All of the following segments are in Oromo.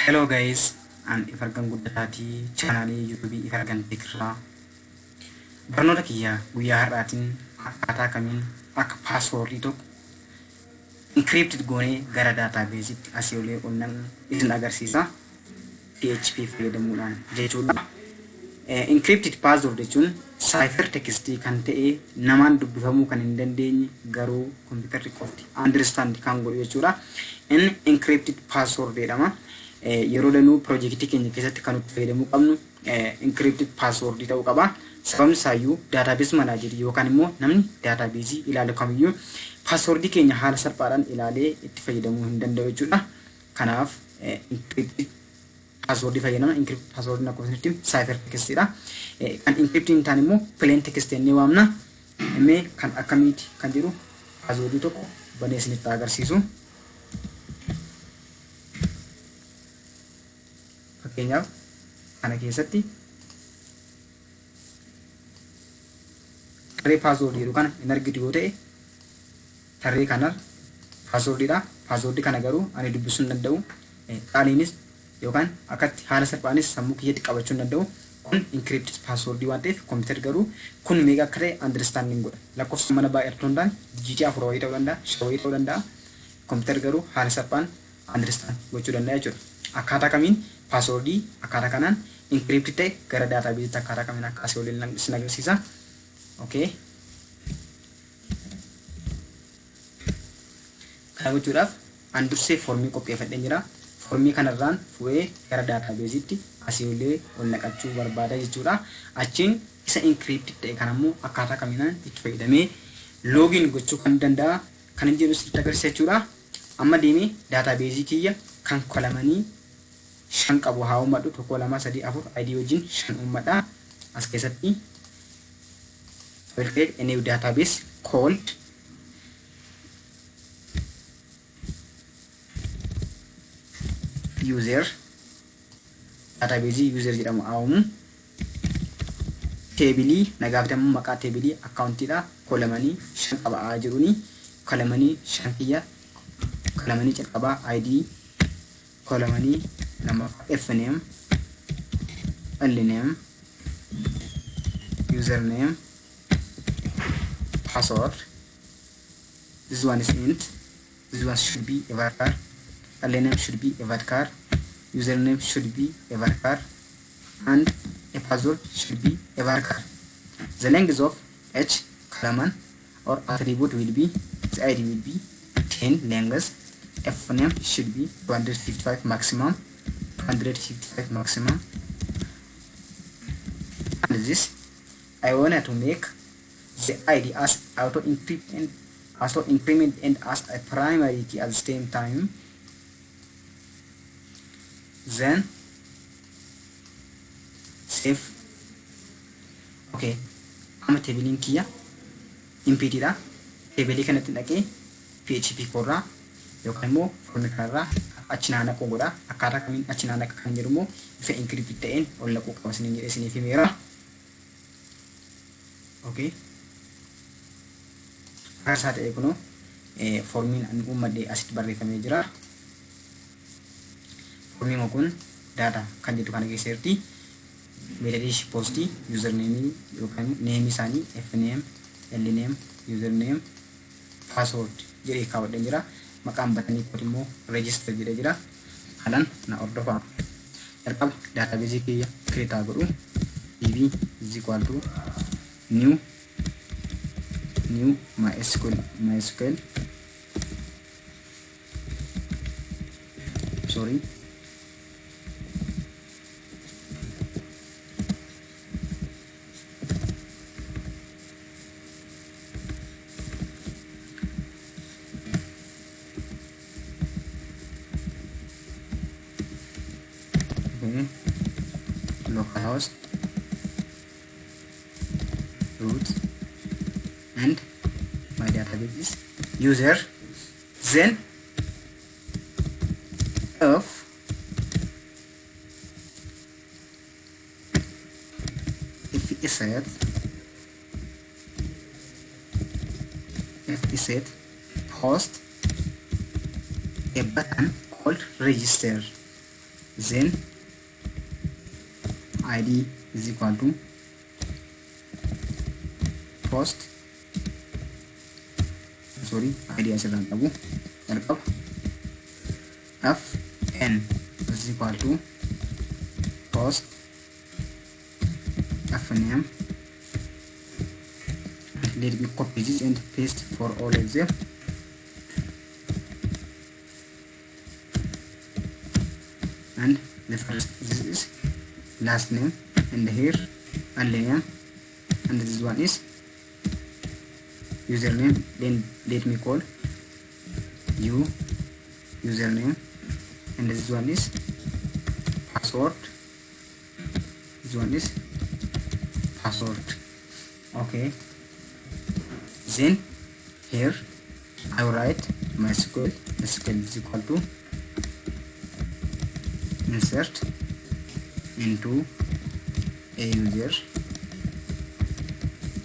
Hello guys, and ifargan guddataati chaanaalii YouTube ifargan tikraa. Barnoota kiyya guyyaa har'aatiin akkaataa kamiin akka paaswoordii tokko encrypted goonee gara daatabeesitti asii olee onnan isin agarsiisa. PHP fayyadamuudhaan jechuudha. Encrypted password jechuun cipher textii kan ta'e namaan dubbifamuu kan hin dandeenye garuu kompiitarri qofti understand kan godhu jechuudha. Inni encrypted password jedhama. Yeroo danuu projektii keenya keessatti kan nuti fayyadamuu qabnu encrypted password ta'uu qaba. Sababni isaayyuu database manager yookaan immoo namni database ilaalu kamiyyuu password keenya haala salphaadhaan ilaalee itti fayyadamuu hin danda'u jechuudha. Kanaaf encrypted password fayyadama. Encrypted password na koosinitti cipher textidha. Kan encrypted hin taane immoo plain text jennee waamna. Mee kan akkamiiti kan jedhu password tokko banee isinitti agarsiisu. Fakkeenyaaf kana keessatti tarree password jedhu kana hin argitu yoo ta'e tarree kana passwordidha. Password kana garuu ani dubbisuu hin danda'u. Qaaliinis yookaan akkatti haala salphaanis sammuu kiyyatti qabachuu hin danda'u. Kun encrypted password waan ta'eef kompiitar garuu kun meeqa akka ta'e understanding godha. Lakkoofsa mana baay'ee hundaan digit 4 wayii ta'uu danda'a, 5 wayii ta'uu danda'a. Kompiitar garuu haala salphaan understand gochuu danda'a jechuudha. Akkaataa kamiin passwordii akkaataa kanaan encrypted ta'e gara database akkaataa kamiin akka asii waliin isin agarsiisa. Okay. Kana gochuudhaaf an dursee formii qopheeffadheen jira. Formii kanarraan fuudhee gara databaseetti asii olii ol naqachuu barbaada jechuudha. Achiin isa encrypted ta'e kan ammoo akkaataa kamiinaan itti fayyadamee login gochuu kan danda'a. Kan hin jedhu sitti agarsiisa jechuudha. Amma deemee database kiyya kan kolamanii 5 qabu haa uummadhu 1 2 3 4 ID wajjin 5 uummadha. As keessatti will create a new database called user. Database user jedhamu aawamu. Table nagaafatamu maqaa table accountidha. Kolamanii 5 qaba jiruni. Kolamanii 5 kiyya kolamanii jalqabaa ID kolamanii nama FNAME LNAME username password. This one is int. This one should be a varchar. LNAME should be a varchar. Username should be a varchar. And a password should be a varchar. The length of each column or attribute will be, the ID will be 10 lengths. FNAME should be 255 maximum. 255 maximum. And this I wanted to make the ID as auto increment and as a primary key at the same time. Then save. Okay. I'm table key impd da table kanatti dhaqee PHP korraa yookaan immoo formii kanarraa achi naannaquu godha. Akkaataa kamiin achi naannaqa kan jedhu immoo bifa encrypted ta'een ol naquu qaba isiniin jedhee isiniif himeera. Okay. Akkaataa ta'e kunoo formiin ani uummadhee asitti barreeffamee jira. Formiin kun data kan jedhu kana keessatti metadata postii username yookaan name isaanii FNAME LNAME username password jedhee kaawwadheen jira. Maqaan batanii kooti immoo register jedhee jira. Kanaan na hordofaa. Jalqaba database kiyya create godhu db is equal to new MySQL sorry localhost root and my database is user. Then if we set host a button called register. then id is equal to post id asirraan qabu jalqaba fn is equal to post fname. Let me copy this and paste for all of them. And the first, this is last name, and here only name, and this one is username. Then let me call you username, and this one is password. This one is password. Okay. Then here I will write MySQL. SQL is equal to insert into a user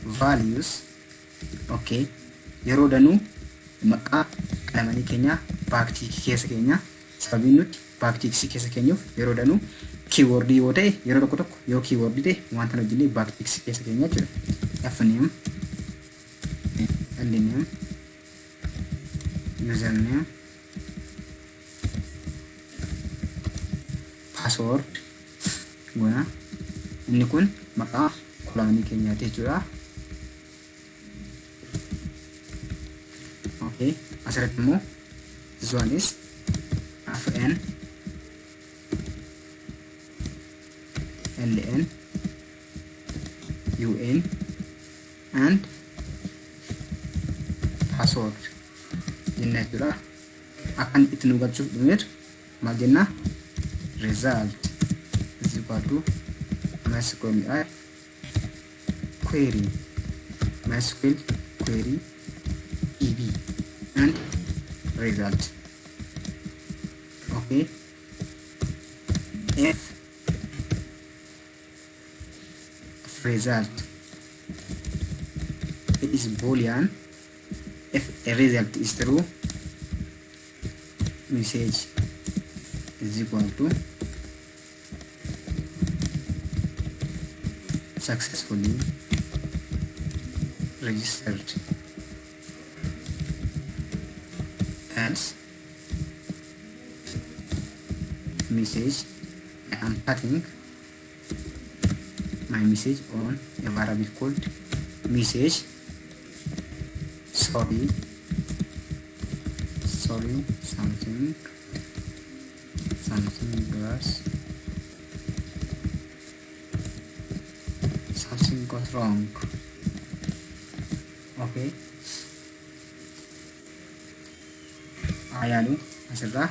values. Okay. Yeroo danuu maqaa qalamanii keenya baaktiikii keessa keenya sababiin nuti baaktiikii keessa keenyuuf yeroo danuu keywordii yoo ta'e yeroo tokko tokko yoo keywordii ta'e wanta hojjennee baaktiikii keessa keenya jechuudha. fname name username password guna inni kun maqaa qalamanii keenyaati jechuudha. Okay, asirratti immoo this one is fn ln un and password jenna jechuudha. Akkan itti nu galchuuf dhumeet maal jenna result is equal to MySQL query MySQL query eb and result. Okay, if result it is boolean, if a result is true, message is equal to successfully registered, else message I am putting my message on a variable called message sorry something goes wrong. Okay, ayaanu asirraa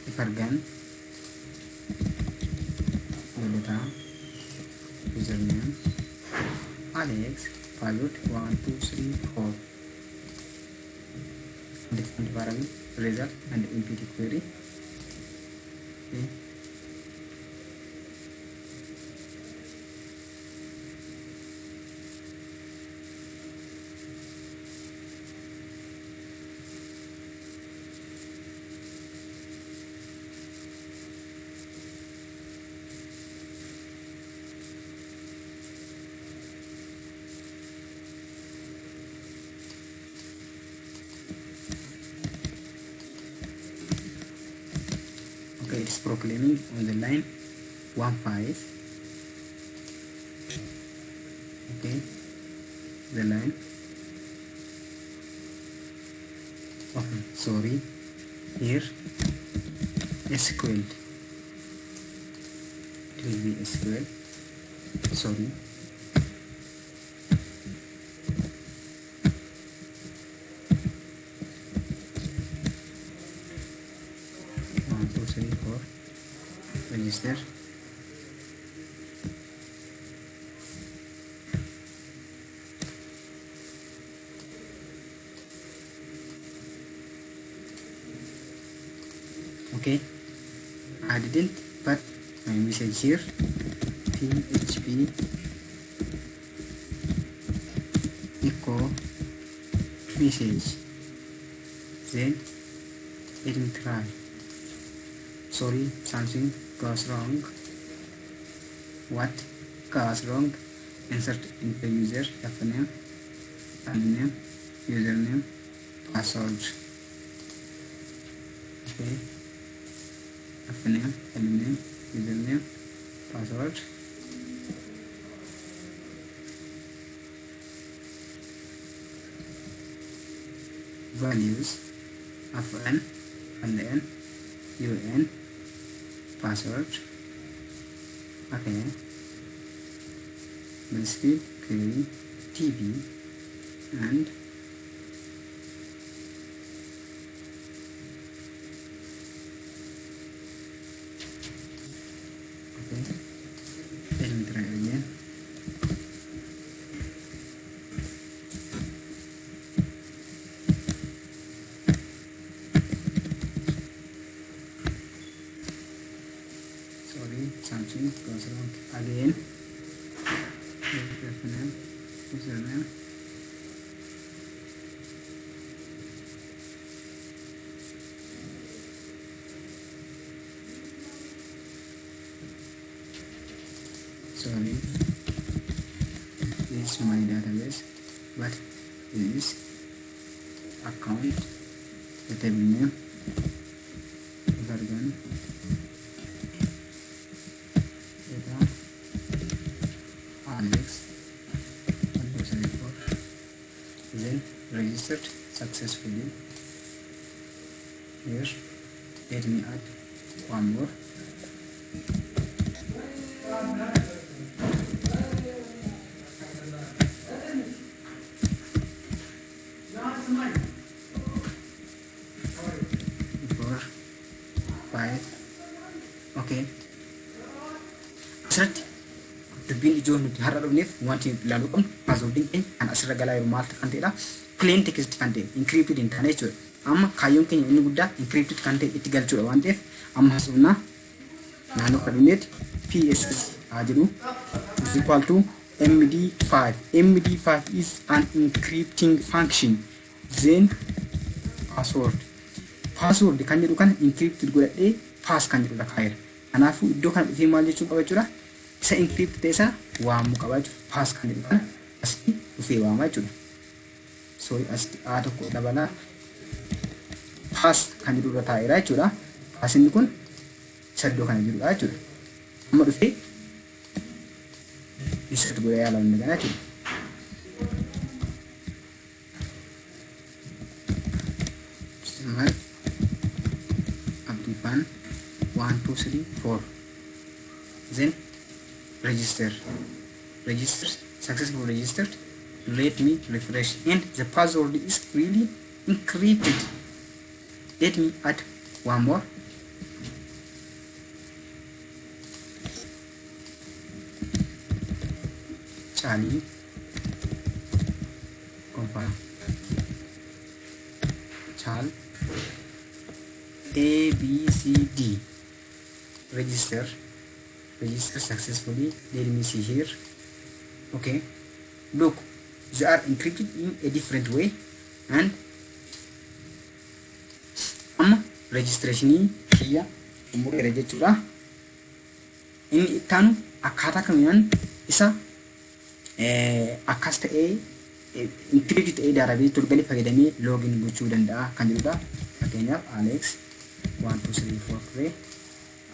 ifargan walataa username Alex pilot 1 2 3 4 different variable result and empty query. Okay. Okay, it is proclaiming on the line 1.5. Okay, the line. Okay, sorry. Here, SQL. It will be SQL. Sorry. Register. Okay, I didn't put my message here. PHP echo message, then Let me try. Sorry, something goes wrong. What goes wrong? Insert in the user name, name, username, password. Okay. Name, name, username, password. Values fn, ln, un, password. Okay. Speed, query, TV, and okay. Let me try again. Sorry, something goes wrong again. Name, username, sorry, this is my database, but this is account, the table name, version, data, Alex, 174, then registered successfully. Here, let me add one more. Okay. Asirratti dubbiin ijoon nuti har'a dhufneef wanti ilaaluu qabnu passwordin keenya kan asirra galaa jiru maal kan ta'edha. Plain text kan ta'e encrypted hin taane jechuudha. Amma kaayyoon keenya inni guddaa encrypted kan ta'e itti galchuudha waan ta'eef amma haasofnaa naannoo kabineet PSS haa jedhu is equal to MD5. MD5 is an encrypting function. Then password. Password kan jedhu kan encrypted godhadhee pass kan jedhudha kaayera. Kanaafuu iddoo kana dhufee maal jechuun qaba jechuudha. Isa encrypt ta'e isa waamuu qaba jechuudha. Pass kan jedhu kana asitti dhufee waamaa jechuudha. Sorry asitti A tokko dabalaa pass kan jedhurra taa'eera jechuudha. Pass inni kun isa iddoo kana jirudha jechuudha. Amma dhufee isatti godhee yaalaa inni kana jechuudha. Abdifan 1 2 3 4. Then register successfully registered. Let me refresh, and the password is really encrypted. Let me add one more. Charlie confirm. Charles A B C D. Register successfully. Let me see here. Okay, look, they are encrypted in a different way, and registration here umureera jechuudha. Inni ittaanu akkaataa kamiin isa akkas ta'ee encrypted ta'ee database turgali fayyadamee login gochuu danda'a kan jedhudha. Fakkeenyaaf Alex 1 2 3 4 ture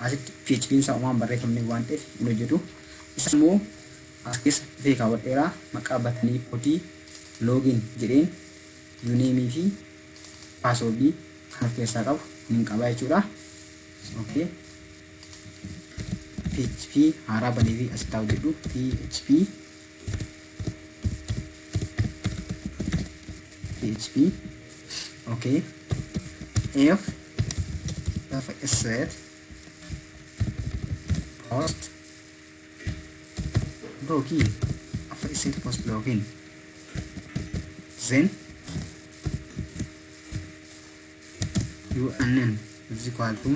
asitti PHP isaa uumaan barreeffamne waan ta'eef hin hojjetu. Isa immoo as keessa dhufee kaawwadheeraa maqaa batanii koodii login jedheen username fi password kan of keessaa qabu hin qaba jechuudha. Okay. PHP haaraa banee fi asitti hojjedhu PHP. Okay. F set post login. F set post login. Then UNN is equal to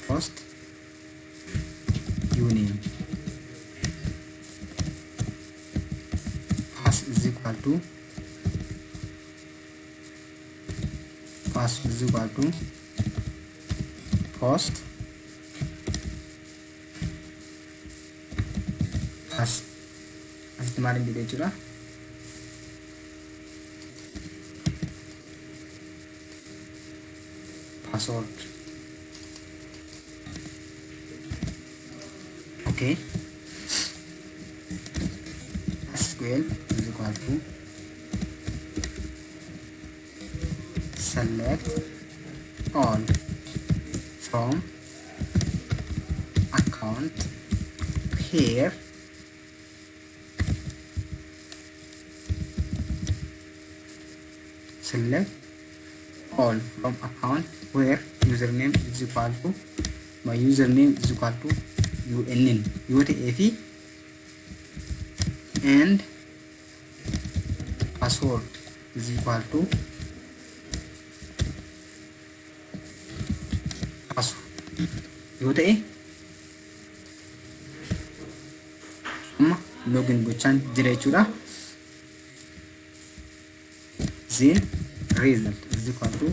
post uname. Pass is equal to password is equal to post as maalin jedhee jira password. Okay, SQL is equal to select all from account here select all from account where username is equal to my username is equal to UNN UTF and password is equal to password UTF login gochaan jira jechuudha. Then result is equal to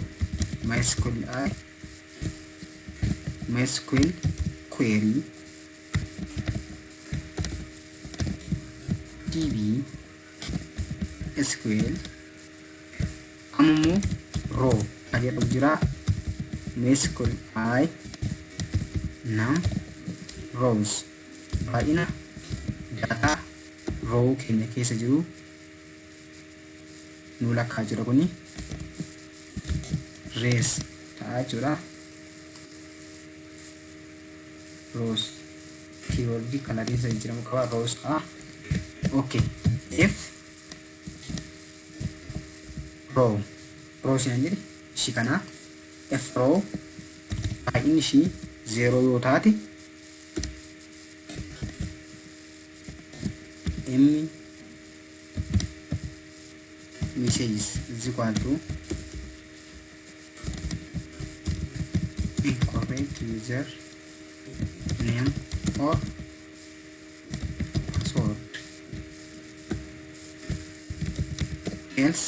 MySQL query DB SQL ammoo row jedhu jira. MySQL num rows baay'ina data row keenya keessa jiru nu lakkaa jira kuni res ta'a jira. Rows keyword kanadii isa jiramu qaba rows ta'a. Okay, if row sin jedhi ishii kana if row baay'inni ishii 0 yoo taate m messages is equal to incorrect user name or password, else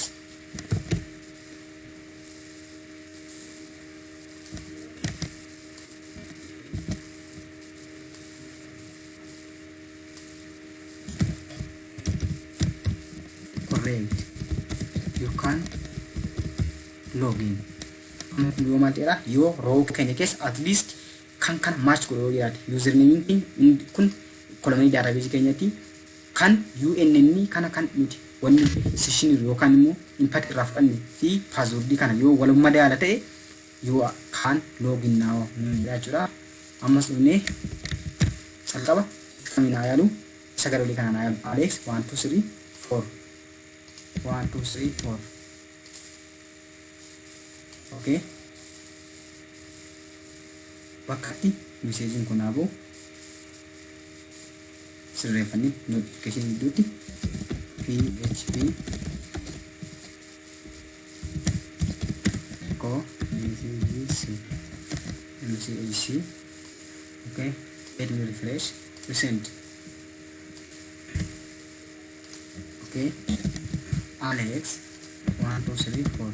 correct you can log in. Yoo maal jedha yoo row keenya keessa at least kan match godhuu yaad username kun kolomanii database keenyatti kan UNN kana kan nuti wanni session yookaan immoo impact irraa fudhanne fi password kana yoo walummaa daala ta'e yoo kan login now jechuudha. Ammas dhufnee salqaba kaminaa yaalu sagalee kana yaalu Alex 1 2 3 4 1 2 3 4. Okay, wakati messaging kun abu sirreeffanii notification duty php ko mcc. Okay, let me refresh resend. Okay, Alex 1 2 3 4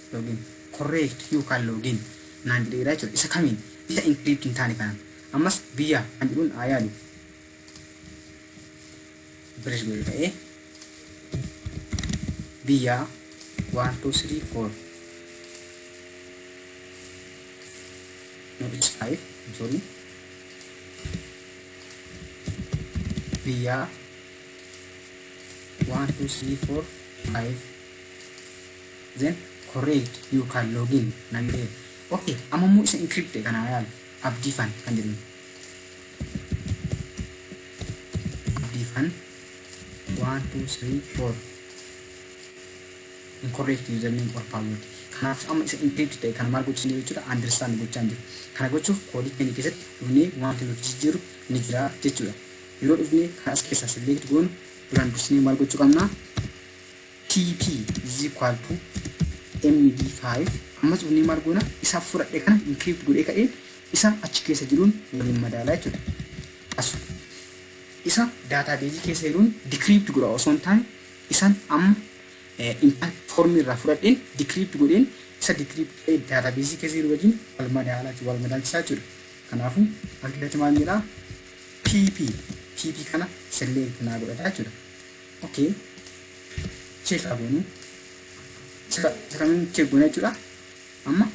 login correct you can login naan jedhee jechuudha. Isa kamiin isa encrypting taane kana ammas biyya kan jedhuun ayaalu fresh godhe ta'ee biyya 1 2 3 4 no it's 5 I'm sorry biyya 1 2 3 4 5 then correct you can log in nande. Okay, amamu isa encrypted kana ayal abdifan kan jedhu abdifan 1 2 3 4 incorrect username or password kanaaf amma isa encrypted kan maal gochuun jechuudha understand gochaan jiru. Kana gochuuf koodii keenya keessatti dhufnee wanti nuti jiru ni jira jechuudha. Yeroo dhufnee kan as keessaa select goonu duraan dursnee maal gochuu qabna TP is equal to MD5 ammas dhufnee maal goona isa fudhadhe kana encrypt godhee ka'een isa achi keessa jiruun waliin madaalaa jechuudha. As isa database keessa jiruun decrypt godha osoo hin taane isaan amma impact form irraa fudhadheen decrypt godheen isa decrypt database keessi wajin wal madaalchisaa jiru. Kanaafuu akkatti maal jedhaa pp kana select naa godhataa jira. Okay, check abonu sekarang check guna jechuudha. Amma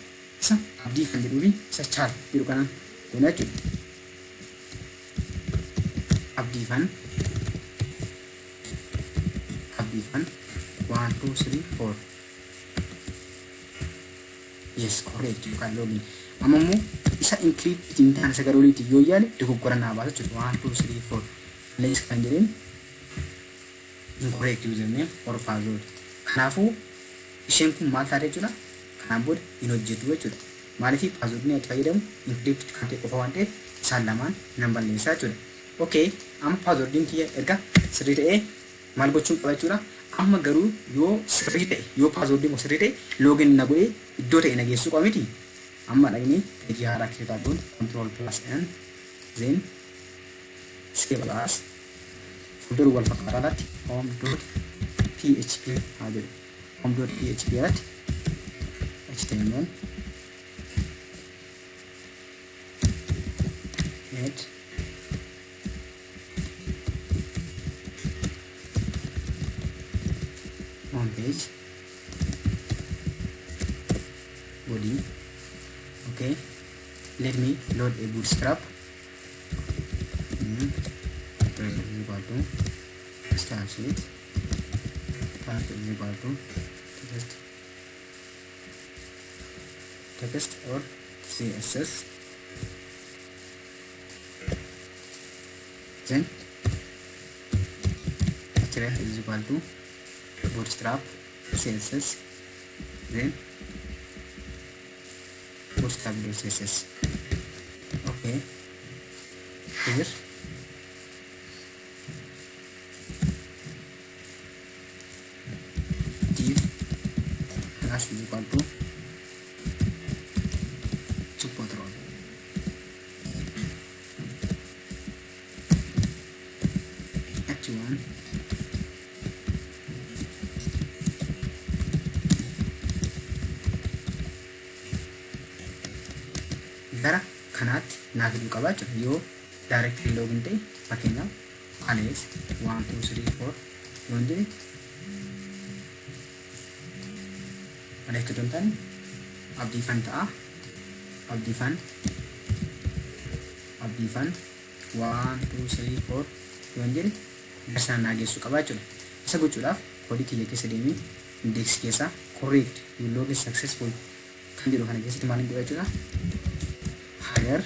isa abdii kan jedhuufi isa chaal jedhu kanaan guna jechuudha. Abdii fan 1 2 3 4. Yes, correct. You can login. Amamu isa encrypt tintaan sagaroliiti yoo yaale dogoggora naa baasa jechuudha. 1 2 3 4. Lees kan jedheen incorrect username or password. Kanaafuu isheen kun maal taatee jechuudha. Kanaan booda hin hojjetu jechuudha. Maaliif password ni itti fayyadamu encrypt kan ta'e qofa waan ta'eef isaan lamaan nan balleessaa jechuudha. Okay, amma passwordin kiyya erga sirrii ta'ee maal gochuun qaba jechuudha. Amma garuu yoo sirrii ta'e yoo passwordin sirrii ta'e login na godhee iddoo ta'e na geessuu qaba miti. Amma dhaqnee page haaraa keessaa goon Ctrl+N then save as folder wal fakkaataatti home.php haa jedhu. Home.php irratti HTML head home page body. Okay, let me load a bootstrap. Press equal to start sheet. Path is equal to text or CSS. Then href is equal to bootstrap CSS. Then bootstrap.css. Okay, here div class is equal to support role. H1 gara kanaatti naaf hidhuu qabaa jechuudha. Yoo direct login ta'e fakkeenyaaf alex 1 2 3 4 yoon jedhe alex kan ta'an abdii fan ta'a. Abdii fan 1 2 3 4 yoon jedhe garsaan naa geessuu qabaa jechuudha. Isa gochuudhaaf koodii kiyya keessa deemee index keessa correct you login successful kan jedhu kana keessatti maaliin godha jechuudha. Higher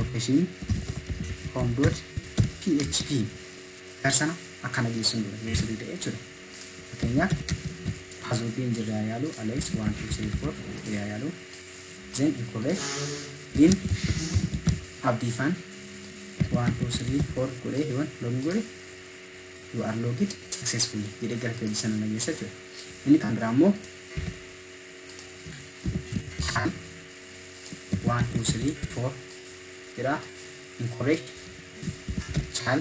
location home.php garsana akkana geessuun dura yoo sirrii ta'e jechuudha. Fakkeenyaaf passwordin jirraa yaalu alex 1 2 3 4 jirraa yaalu then incorrect then abdii fan 1 2 3 4 godhee yoon login godhe you are logged successfully jedhee gara page sana na geessa jechuudha. Ini kan ramo 1 2 3 4 kira incorrect chal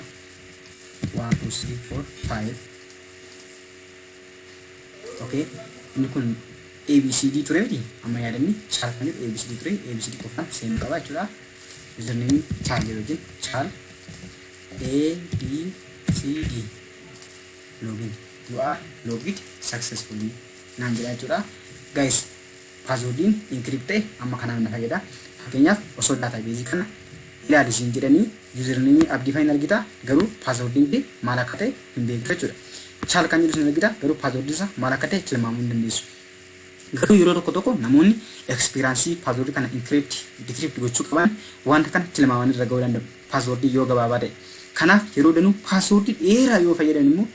1 2 3 4 5. Okay, ini kun ABCD ture di amma yaadani chal kan ABCD ture ABCD kofan same qaba jechuudha. Username chal jedhu jin chal ABCD login you are logged successfully naan jedha jechuudha. Guys, passwordin encrypt amma kanaan na fayyada. Fakkeenyaaf osoo database kana ilaali isin jedhanii username abdii fan argita garuu passwordin maal akka ta'e hin beektu jechuudha. Chaal kan jedhu argita garuu passwordin isaa maal akka ta'e tilmaamuu hin dandeessu. Garuu yeroo tokko namoonni experience password kana decrypt gochuu qaban wanta kana tilmaaman irra ga'uu danda'u. Passwordin yoo gabaabaa ta'e. Kanaaf yeroo danuu password dheeraa yoo fayyadan immoo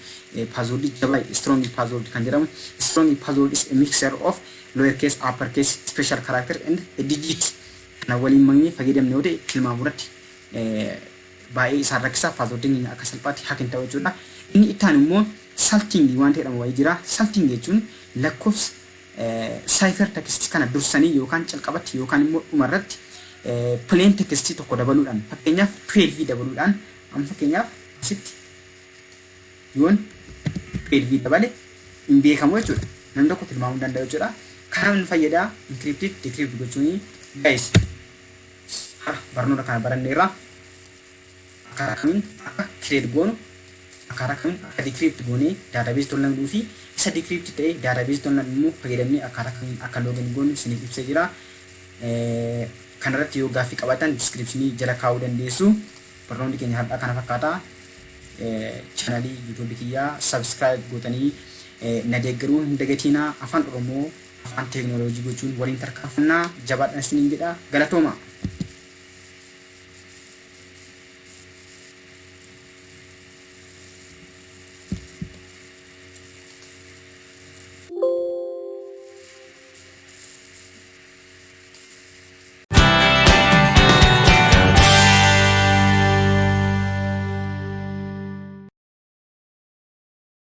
password jabaa strong password kan jedhamu. Strong password is a mixture of lowercase, uppercase, special character and a digit. Kana waliin maknee fayyadamne yoo ta'e tilmaamuratti baay'ee isaan rakkisaa passwordin akka salphaatti hakin ta'u jechuudha. Inni ittaan immoo salting waan ta'edhamu wayii jira. Salting jechuun lakkoofsa cipher text kana dursanii yookaan calqabatti yookaan immoo dhumarratti plain text tokko dabaluudhaan fakkeenyaaf 12 dabaluudhaan amma fakkeenyaaf asitti yoon elvi dabale hin beekamu jechuudha. Namni tokko tilmaamuu danda'u jechuudha. Karaa inni fayyadaa encrypted decrypted gochuun guys barnoota kana baranneerra akkaataa kamiin akka create goonu akkaataa kamiin akka decrypt goonee database tolnuu fi isa decrypt ta'ee database tolnan immoo fayyadamnee akkaataa kamiin akka login goonu isiniif ibsee jira. Kanarratti yoo gaaffii qabaatan descriptionii jala kaa'uu dandeessu. Barnoonni keenya har'aa kana fakkaata. Channelii YouTube kiyyaa subscribe gootanii na deeggaruu hin dagatinaa. Afaan Oromoo afaan teekinooloojii gochuun waliin tarkaanfannaa jabaadhaan isiniin jedha. Galatooma.